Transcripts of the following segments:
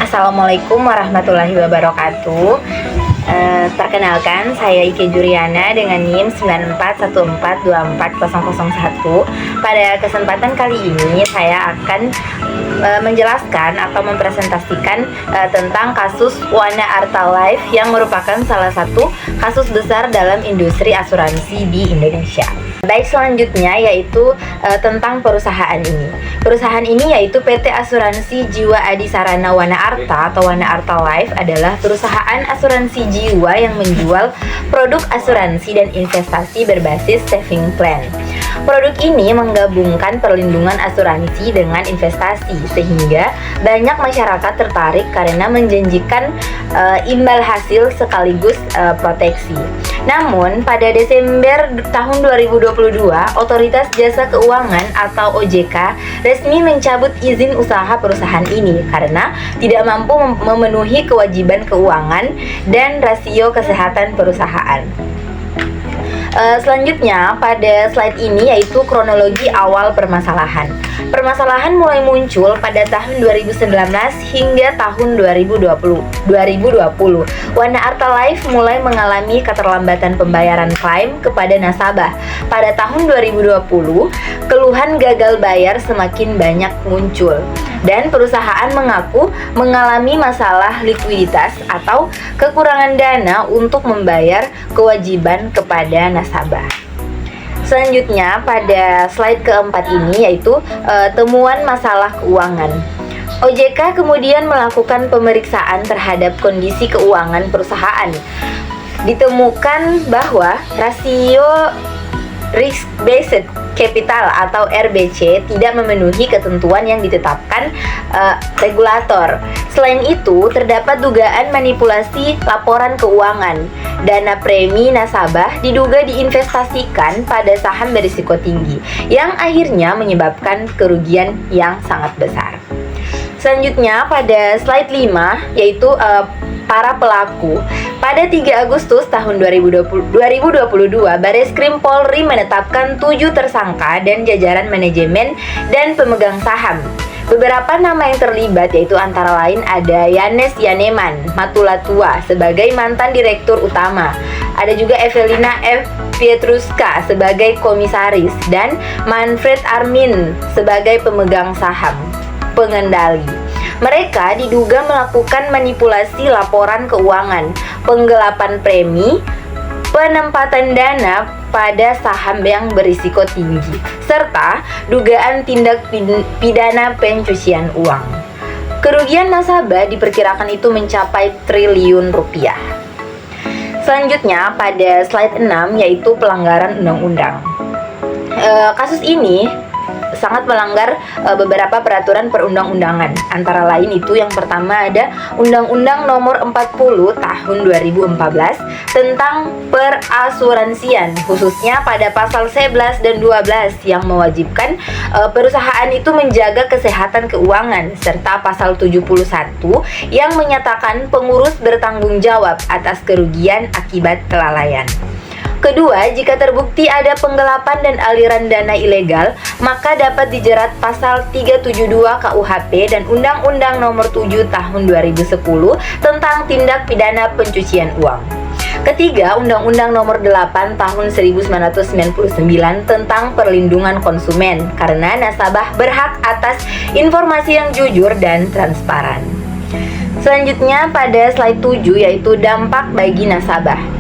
Assalamualaikum warahmatullahi wabarakatuh. Perkenalkan, saya Ike Juriana dengan NIM 9414240001. Pada kesempatan kali ini saya akan menjelaskan atau mempresentasikan tentang kasus Wana Arta Life yang merupakan salah satu kasus besar dalam industri asuransi di Indonesia. Baik, selanjutnya yaitu tentang perusahaan ini. Perusahaan ini yaitu PT Asuransi Jiwa Adi Sarana Wana Arta atau Wana Arta Life adalah perusahaan asuransi jiwa yang menjual produk asuransi dan investasi berbasis saving plan. Produk ini menggabungkan perlindungan asuransi dengan investasi sehingga banyak masyarakat tertarik karena menjanjikan imbal hasil sekaligus proteksi. Namun pada Desember tahun 2022, Otoritas Jasa Keuangan atau OJK resmi mencabut izin usaha perusahaan ini karena tidak mampu memenuhi kewajiban keuangan dan rasio kesehatan perusahaan. Selanjutnya pada slide ini yaitu kronologi awal permasalahan. Permasalahan mulai muncul pada tahun 2019 hingga tahun 2020. Wana Arta Life mulai mengalami keterlambatan pembayaran klaim kepada nasabah. Pada tahun 2020, keluhan gagal bayar semakin banyak muncul dan perusahaan mengaku mengalami masalah likuiditas atau kekurangan dana untuk membayar kewajiban kepada nasabah. Selanjutnya pada slide keempat ini yaitu temuan masalah keuangan. OJK kemudian melakukan pemeriksaan terhadap kondisi keuangan perusahaan. Ditemukan bahwa rasio risk based capital atau RBC tidak memenuhi ketentuan yang ditetapkan regulator. Selain itu, terdapat dugaan manipulasi laporan keuangan. Dana premi nasabah diduga diinvestasikan pada saham berisiko tinggi, yang akhirnya menyebabkan kerugian yang sangat besar. Selanjutnya pada slide 5 yaitu para pelaku. Pada 3 Agustus tahun 2022, Bareskrim Polri menetapkan 7 tersangka dan jajaran manajemen dan pemegang saham. Beberapa nama yang terlibat yaitu antara lain ada Yanes Yaneman Matulatua sebagai mantan direktur utama. Ada juga Evelina F. Pietruska sebagai komisaris dan Manfred Armin sebagai pemegang saham pengendali. Mereka diduga melakukan manipulasi laporan keuangan, penggelapan premi, penempatan dana pada saham yang berisiko tinggi, serta dugaan tindak pidana pencucian uang. Kerugian nasabah diperkirakan itu mencapai triliun rupiah. Selanjutnya pada slide 6 yaitu pelanggaran undang-undang. Kasus ini sangat melanggar beberapa peraturan perundang-undangan. Antara lain itu yang pertama ada Undang-Undang Nomor 40 Tahun 2014 tentang perasuransian, khususnya pada pasal 11 dan 12 yang mewajibkan perusahaan itu menjaga kesehatan keuangan, serta pasal 71 yang menyatakan pengurus bertanggung jawab atas kerugian akibat kelalaian. Kedua, jika terbukti ada penggelapan dan aliran dana ilegal, maka dapat dijerat pasal 372 KUHP dan Undang-Undang Nomor 7 Tahun 2010 tentang tindak pidana pencucian uang. Ketiga, Undang-Undang Nomor 8 Tahun 1999 tentang perlindungan konsumen karena nasabah berhak atas informasi yang jujur dan transparan. Selanjutnya pada slide 7 yaitu dampak bagi nasabah.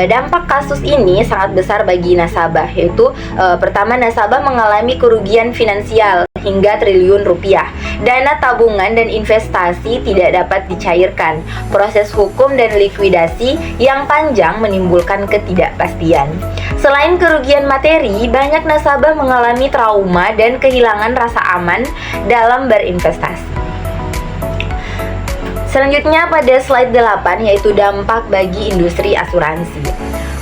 Dampak kasus ini sangat besar bagi nasabah, yaitu pertama, nasabah mengalami kerugian finansial hingga triliun rupiah. Dana tabungan dan investasi tidak dapat dicairkan. Proses hukum dan likuidasi yang panjang menimbulkan ketidakpastian. Selain kerugian materi, banyak nasabah mengalami trauma dan kehilangan rasa aman dalam berinvestasi. Selanjutnya pada slide 8 yaitu dampak bagi industri asuransi.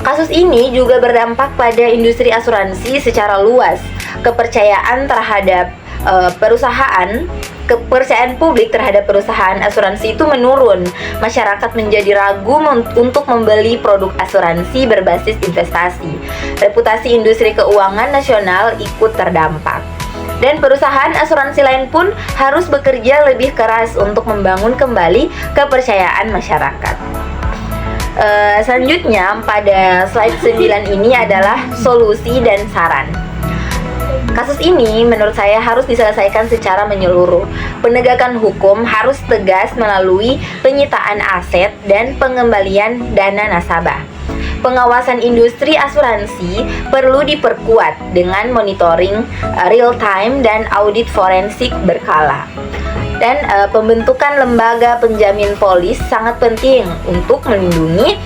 Kasus ini juga berdampak pada industri asuransi secara luas. Kepercayaan terhadap kepercayaan publik terhadap perusahaan asuransi itu menurun. Masyarakat menjadi ragu untuk membeli produk asuransi berbasis investasi. Reputasi industri keuangan nasional ikut terdampak. Dan perusahaan asuransi lain pun harus bekerja lebih keras untuk membangun kembali kepercayaan masyarakat. Selanjutnya pada slide 9 ini adalah solusi dan saran. Kasus ini menurut saya harus diselesaikan secara menyeluruh. Penegakan hukum harus tegas melalui penyitaan aset dan pengembalian dana nasabah. Pengawasan industri asuransi perlu diperkuat dengan monitoring real time dan audit forensik berkala. Dan pembentukan lembaga penjamin polis sangat penting untuk melindungi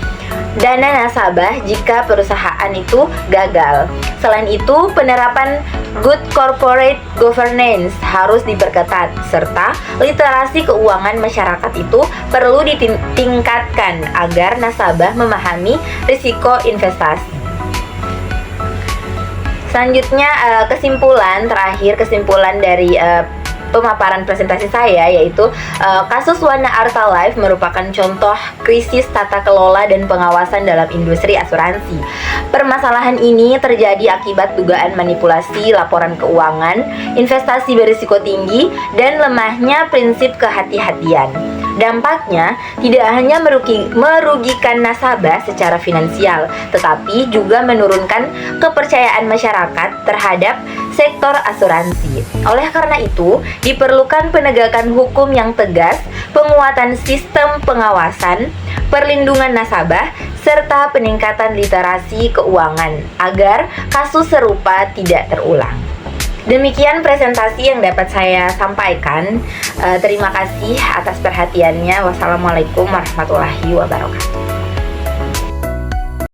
dana nasabah jika perusahaan itu gagal. Selain itu, penerapan good corporate governance harus diperketat, serta literasi keuangan masyarakat itu perlu ditingkatkan agar nasabah memahami risiko investasi. Selanjutnya, kesimpulan dari pemaparan presentasi saya yaitu kasus Wana Arta Life merupakan contoh krisis tata kelola dan pengawasan dalam industri asuransi. Permasalahan ini terjadi akibat dugaan manipulasi laporan keuangan, investasi berisiko tinggi, dan lemahnya prinsip kehati-hatian. Dampaknya tidak hanya merugikan nasabah secara finansial, tetapi juga menurunkan kepercayaan masyarakat terhadap sektor asuransi. Oleh karena itu, diperlukan penegakan hukum yang tegas, penguatan sistem pengawasan, perlindungan nasabah, serta peningkatan literasi keuangan agar kasus serupa tidak terulang. Demikian presentasi yang dapat saya sampaikan. Terima kasih atas perhatiannya. Wassalamualaikum warahmatullahi wabarakatuh.